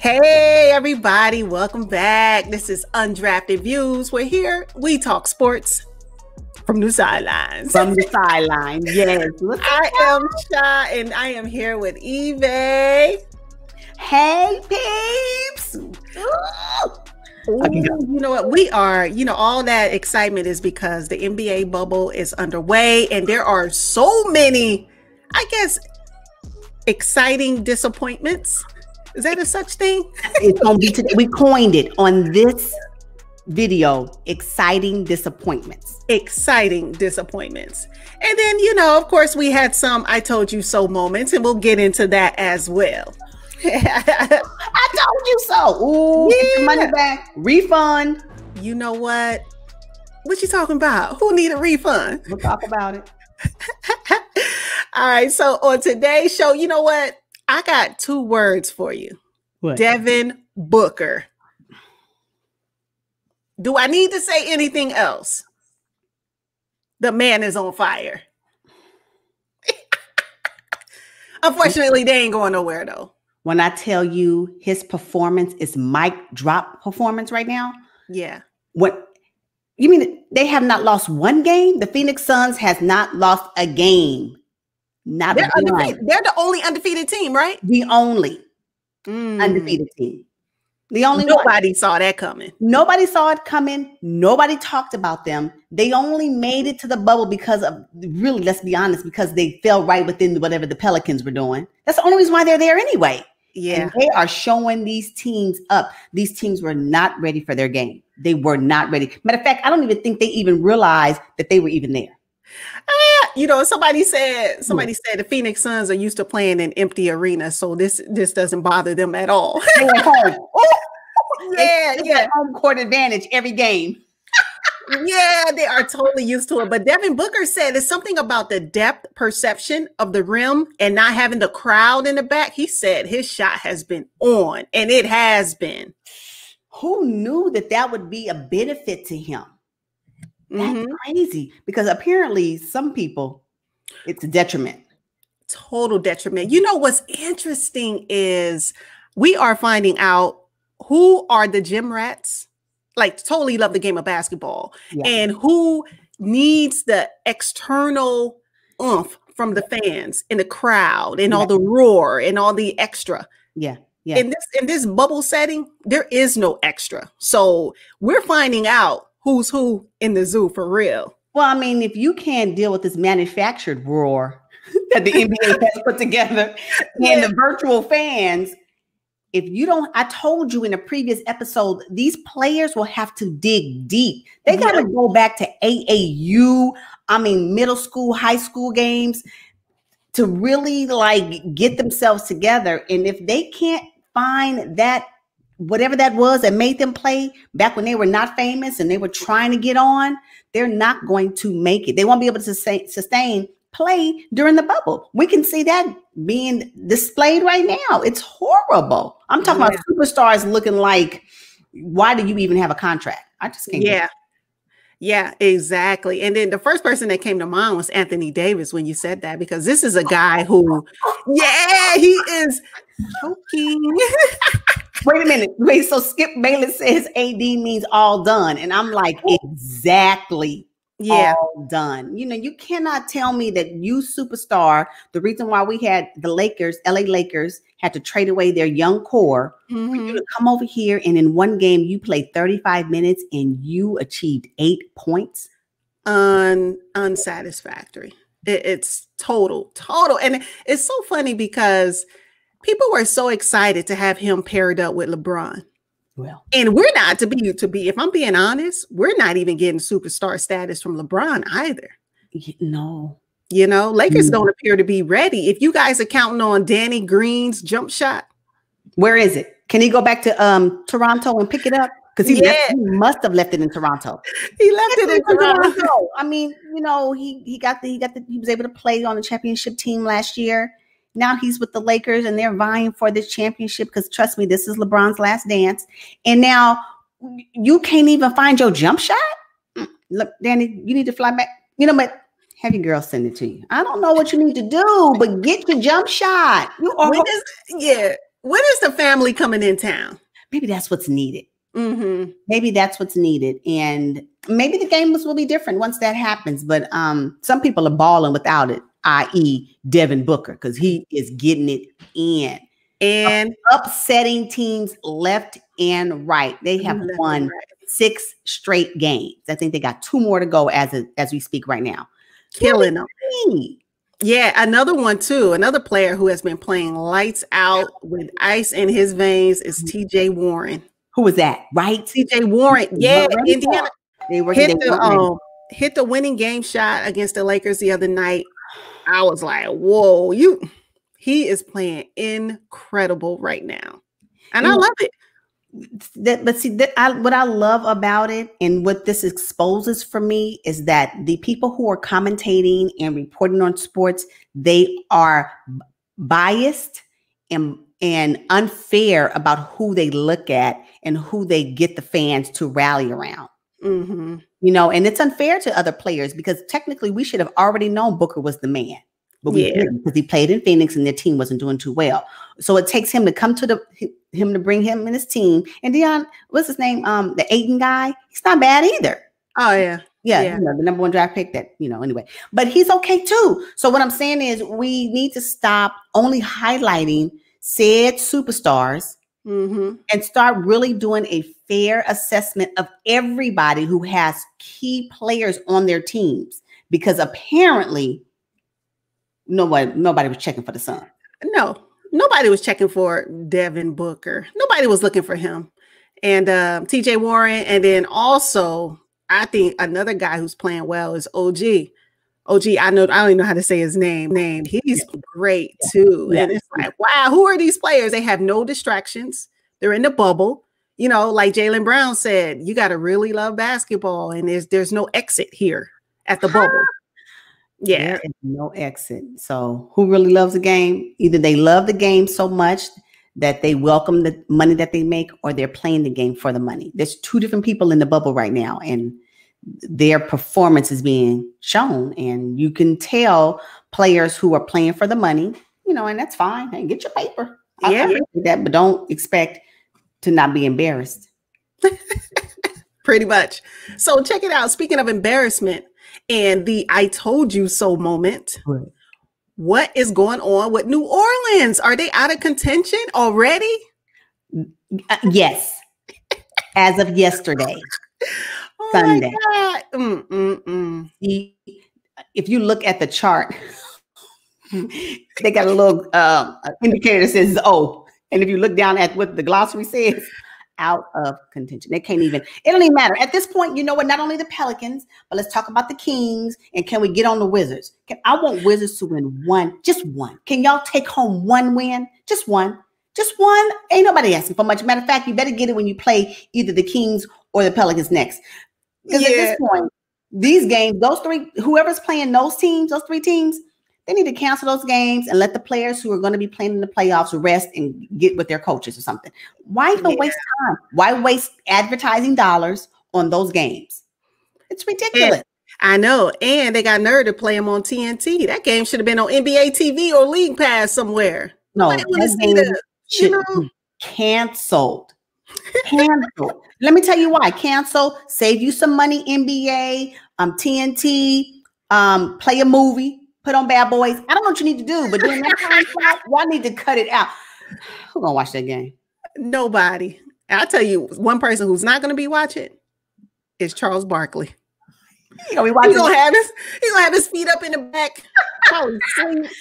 Hey, everybody, welcome back. This is Undrafted Views. We're here, we talk sports from the sidelines. From the sideline, yes. I am Sha, and I am here with Eve. Hey, peeps. Ooh, you know what? We are, all that excitement is because the NBA bubble is underway, and there are so many, I guess, exciting disappointments. Is that a such thing? It's gonna be today. We coined it on this video. Exciting disappointments. Exciting disappointments. And then, of course, we had some I told you so moments, and we'll get into that as well. I told you so. Ooh, yeah. Get your money back. Refund. You know what? What you talking about? Who need a refund? We'll talk about it. All right. So on today's show, you know what? I got 2 words for you. What? Devin Booker. Do I need to say anything else? The man is on fire. Unfortunately, they ain't going nowhere though. When I tell you his performance is mic drop performance right now. Yeah. What you mean they have not lost one game? The Phoenix Suns has not lost a game. They're undefeated. They're the only undefeated team, right? The only undefeated team. The only Nobody saw that coming. Nobody saw it coming. Nobody talked about them. They only made it to the bubble because of, really, let's be honest, because they fell right within whatever the Pelicans were doing. That's the only reason why they're there anyway. Yeah. And they are showing these teams up. These teams were not ready for their game. They were not ready. Matter of fact, I don't even think they even realized that they were even there. Somebody said the Phoenix Suns are used to playing in empty arenas, so this doesn't bother them at all. They at home. Yeah. Home court advantage every game. Yeah, they are totally used to it. But Devin Booker said it's something about the depth perception of the rim and not having the crowd in the back. He said his shot has been on, and it has been. Who knew that would be a benefit to him? That's crazy, because apparently some people, it's a detriment. Total detriment. You know what's interesting is we are finding out who are the gym rats, like totally love the game of basketball, and who needs the external oomph from the fans and the crowd and all the roar and all the extra. Yeah. In this bubble setting, there is no extra. So we're finding out who's who in the zoo for real. Well, I mean, if you can't deal with this manufactured roar that the NBA has put together and the virtual fans, if you don't, I told you in a previous episode, these players will have to dig deep. They got to go back to AAU, middle school, high school games to really get themselves together. And if they can't find that, whatever that was that made them play back when they were not famous and they were trying to get on, they're not going to make it. They won't be able to sustain play during the bubble. We can see that being displayed right now. It's horrible. I'm talking about superstars looking like, why do you even have a contract? I just can't. Yeah, exactly. And then the first person that came to mind was Anthony Davis when you said that, because this is a guy who, he is choking. Wait a minute. So Skip Bayless says AD means all done. And I'm like, exactly. All done. You cannot tell me that you superstar, the reason why we had the LA Lakers had to trade away their young core for you to come over here and in one game you played 35 minutes and you achieved 8 points. Unsatisfactory. It's total. And it's so funny because people were so excited to have him paired up with LeBron. Well, and we're not to be, if I'm being honest, we're not even getting superstar status from LeBron either. No. Lakers don't appear to be ready. If you guys are counting on Danny Green's jump shot. Where is it? Can he go back to Toronto and pick it up? Because he must have left it in Toronto. He left it in Toronto. He was able to play on the championship team last year. Now he's with the Lakers and they're vying for this championship because trust me, this is LeBron's last dance. And now you can't even find your jump shot? Look, Danny, you need to fly back. But have your girl send it to you. I don't know what you need to do, but get your jump shot. when is the family coming in town? Maybe that's what's needed. Maybe that's what's needed. And maybe the games will be different once that happens. But some people are balling without it, i.e. Devin Booker, because he is getting it in. And upsetting teams left and right. They have won 6 straight games. I think they got 2 more to go as we speak right now. Killing them. Yeah, another one too. Another player who has been playing lights out with ice in his veins is TJ Warren. Who was that? Right? TJ Warren. Yeah, Indiana hit the winning game shot against the Lakers the other night. I was like, whoa, he is playing incredible right now. And I love it. What I love about it and what this exposes for me is that the people who are commentating and reporting on sports, they are biased and unfair about who they look at and who they get the fans to rally around. You know, and it's unfair to other players because technically we should have already known Booker was the man. But we didn't because he played in Phoenix and their team wasn't doing too well. So it takes him to come to him to bring him and his team. And Deion, what's his name? The Aiden guy. He's not bad either. Oh yeah. Yeah. You know, the number 1 draft pick that, you know, anyway, but he's okay too. So what I'm saying is we need to stop only highlighting said superstars and start really doing a fair assessment of everybody who has key players on their teams, because apparently nobody was checking for the Sun. No, nobody was checking for Devin Booker. Nobody was looking for him. And TJ Warren. And then also, I think another guy who's playing well is OG. I don't even know how to say his name. He's great too. And it's like, wow, who are these players? They have no distractions. They're in the bubble. You know, like Jaylen Brown said, you got to really love basketball. And there's no exit here at the bubble. Yeah. There is no exit. So who really loves the game? Either they love the game so much that they welcome the money that they make, or they're playing the game for the money. There's 2 different people in the bubble right now, and their performance is being shown. And you can tell players who are playing for the money, you know, and that's fine. Hey, get your paper. I appreciate that, but don't expect to not be embarrassed. Pretty much. So check it out. Speaking of embarrassment, and the I told you so moment. Right. What is going on with New Orleans? Are they out of contention already? Yes. As of yesterday. Sunday. If you look at the chart, they got a little indicator that says O. And if you look down at what the glossary says, out of contention. They can't even, it don't even matter. At this point, you know what? Not only the Pelicans, but let's talk about the Kings. And can we get on the Wizards? I want Wizards to win just one. Can y'all take home 1 win? Just one. Just one. Ain't nobody asking for much. Matter of fact, you better get it when you play either the Kings or the Pelicans next. Because at this point, these games, those 3, whoever's playing those 3 teams, they need to cancel those games and let the players who are going to be playing in the playoffs rest and get with their coaches or something. Why even waste time? Why waste advertising dollars on those games? It's ridiculous. I know. And they got nerve to play them on TNT. That game should have been on NBA TV or League Pass somewhere. No, that game should be canceled. Canceled. Let me tell you why. Cancel. Save you some money, NBA, TNT, play a movie. Put on Bad Boys. I don't know what you need to do, but during that time slot, y'all need to cut it out. Who's gonna watch that game? Nobody. I'll tell you, one person who's not gonna be watching is Charles Barkley. He's gonna have his feet up in the back, probably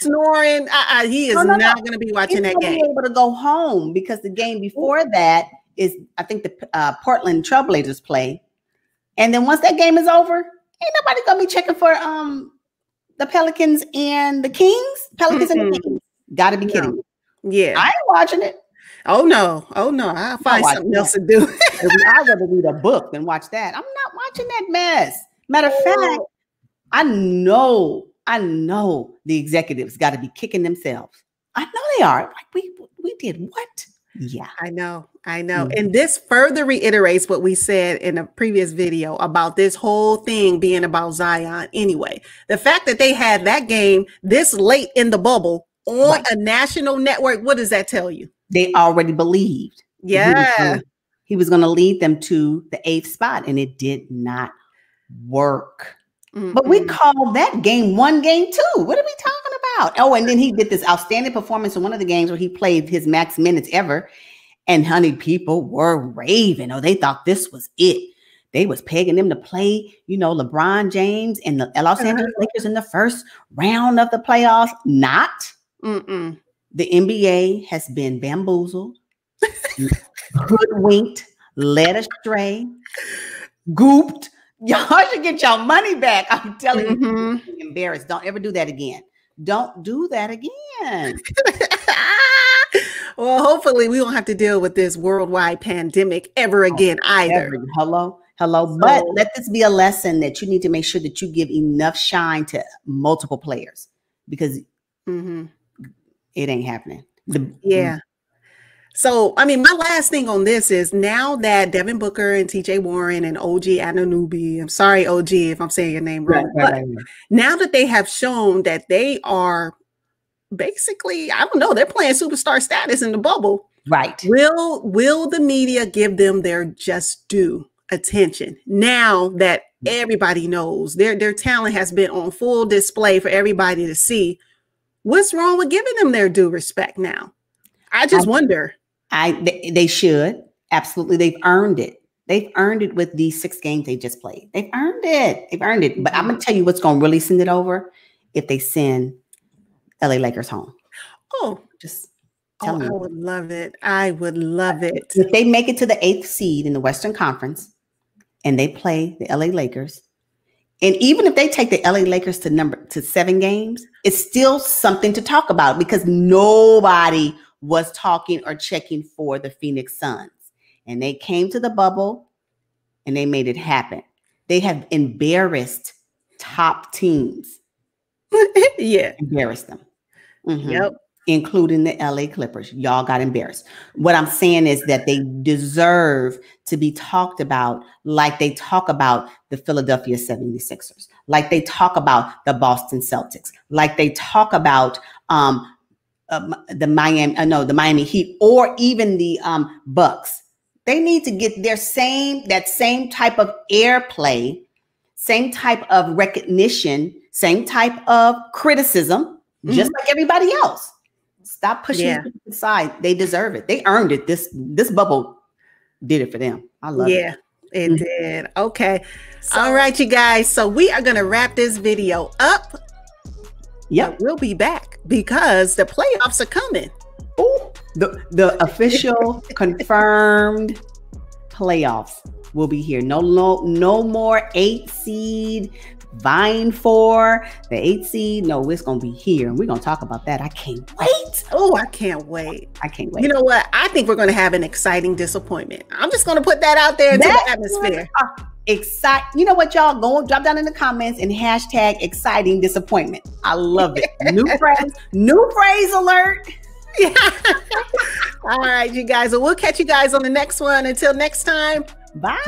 snoring. He is not gonna be watching that game. Be able to go home because the game before that is, I think, the Portland Trailblazers play, and then once that game is over, ain't nobody gonna be checking for the Pelicans and the Kings. Pelicans and the Kings. Gotta be kidding me. Yeah. I ain't watching it. Oh no. I'll find something else to do. I'd rather read a book than watch that. I'm not watching that mess. Matter of fact, I know the executives got to be kicking themselves. I know they are. Like we did what? Yeah. I know. And this further reiterates what we said in a previous video about this whole thing being about Zion anyway. The fact that they had that game this late in the bubble on a national network, what does that tell you? They already believed. Yeah. He was going to lead them to the 8th spot, and it did not work. But we called that game 1, game 2. What are we talking about? Oh, and then he did this outstanding performance in one of the games where he played his max minutes ever. And honey, people were raving. Oh, they thought this was it. They was pegging them to play, LeBron James and the Los Angeles Lakers in the first round of the playoffs. Not. The NBA has been bamboozled, hoodwinked, led astray, gooped. Y'all should get your money back. I'm telling you, you're embarrassed. Don't ever do that again. Don't do that again. Well, hopefully we won't have to deal with this worldwide pandemic ever again either. Hello. But let this be a lesson that you need to make sure that you give enough shine to multiple players, because it ain't happening. So, I mean, my last thing on this is, now that Devin Booker and TJ Warren and OG Anunoby, I'm sorry, OG, if I'm saying your name wrong, but now that they have shown that they are basically, I don't know, they're playing superstar status in the bubble. Right. Will the media give them their just due attention now that everybody knows their talent has been on full display for everybody to see? What's wrong with giving them their due respect now? I just wonder. They should. Absolutely. They've earned it. They've earned it with these 6 games they just played. They've earned it. But I'm going to tell you what's going to really send it over: if they send LA Lakers home. Oh, just tell me. I would love it. I would love it. If they make it to the 8th seed in the Western Conference and they play the LA Lakers, and even if they take the LA Lakers to 7 games, it's still something to talk about, because nobody was talking or checking for the Phoenix Suns. And they came to the bubble and they made it happen. They have embarrassed top teams. Embarrassed them. Yep. Including the LA Clippers. Y'all got embarrassed. What I'm saying is that they deserve to be talked about like they talk about the Philadelphia 76ers, like they talk about the Boston Celtics, like they talk about the Miami Heat, or even the Bucks. They need to get that same type of airplay, same type of recognition, same type of criticism, just like everybody else. Stop pushing it aside. They deserve it. They earned it. This bubble did it for them. I love it. It did. Okay. All right, you guys. So we are going to wrap this video up. Yep. We'll be back because the playoffs are coming. Ooh, the official confirmed playoffs will be here. No more 8 seed vying for the 8 seed. No, it's going to be here. And we're going to talk about that. I can't wait. Oh, I can't wait. I can't wait. You know what? I think we're going to have an exciting disappointment. I'm just going to put that out there into the atmosphere. You know what, y'all? Go drop down in the comments and hashtag exciting disappointment. I love it. New phrase alert. Yeah. All right, you guys. Well, we'll catch you guys on the next one. Until next time. Bye.